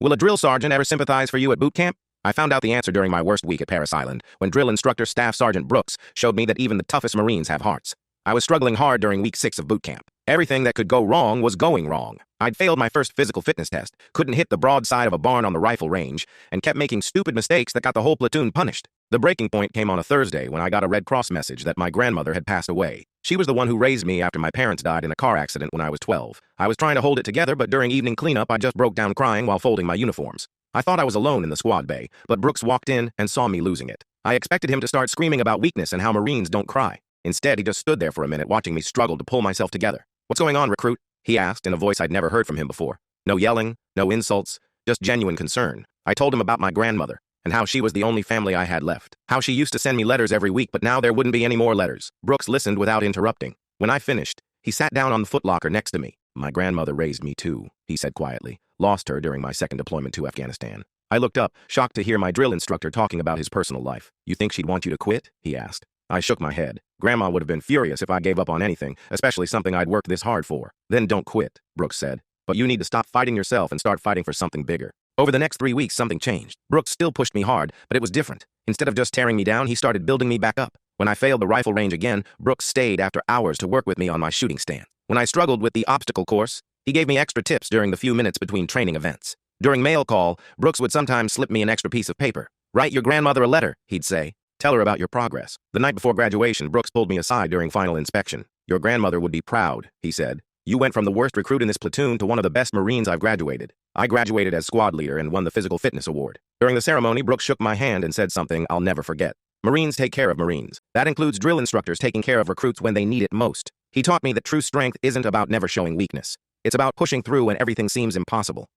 Will a drill sergeant ever sympathize for you at boot camp? I found out the answer during my worst week at Paris Island, when drill instructor Staff Sergeant Brooks showed me that even the toughest Marines have hearts. I was struggling hard during week 6 of boot camp. Everything that could go wrong was going wrong. I'd failed my first physical fitness test, couldn't hit the broad side of a barn on the rifle range, and kept making stupid mistakes that got the whole platoon punished. The breaking point came on a Thursday when I got a Red Cross message that my grandmother had passed away. She was the one who raised me after my parents died in a car accident when I was 12. I was trying to hold it together, but during evening cleanup, I just broke down crying while folding my uniforms. I thought I was alone in the squad bay, but Brooks walked in and saw me losing it. I expected him to start screaming about weakness and how Marines don't cry. Instead, he just stood there for a minute watching me struggle to pull myself together. "What's going on, recruit?" he asked in a voice I'd never heard from him before. No yelling, no insults, just genuine concern. I told him about my grandmother and how she was the only family I had left. How she used to send me letters every week, but now there wouldn't be any more letters. Brooks listened without interrupting. When I finished, he sat down on the footlocker next to me. "My grandmother raised me too," he said quietly. "Lost her during my second deployment to Afghanistan." I looked up, shocked to hear my drill instructor talking about his personal life. "You think she'd want you to quit?" he asked. I shook my head. Grandma would have been furious if I gave up on anything, especially something I'd worked this hard for. "Then don't quit," Brooks said. "But you need to stop fighting yourself and start fighting for something bigger." Over the next 3 weeks, something changed. Brooks still pushed me hard, but it was different. Instead of just tearing me down, he started building me back up. When I failed the rifle range again, Brooks stayed after hours to work with me on my shooting stand. When I struggled with the obstacle course, he gave me extra tips during the few minutes between training events. During mail call, Brooks would sometimes slip me an extra piece of paper. "Write your grandmother a letter," he'd say. "Tell her about your progress." The night before graduation, Brooks pulled me aside during final inspection. "Your grandmother would be proud," he said. "You went from the worst recruit in this platoon to one of the best Marines I've graduated." I graduated as squad leader and won the Physical Fitness Award. During the ceremony, Brooks shook my hand and said something I'll never forget. "Marines take care of Marines. That includes drill instructors taking care of recruits when they need it most." He taught me that true strength isn't about never showing weakness. It's about pushing through when everything seems impossible.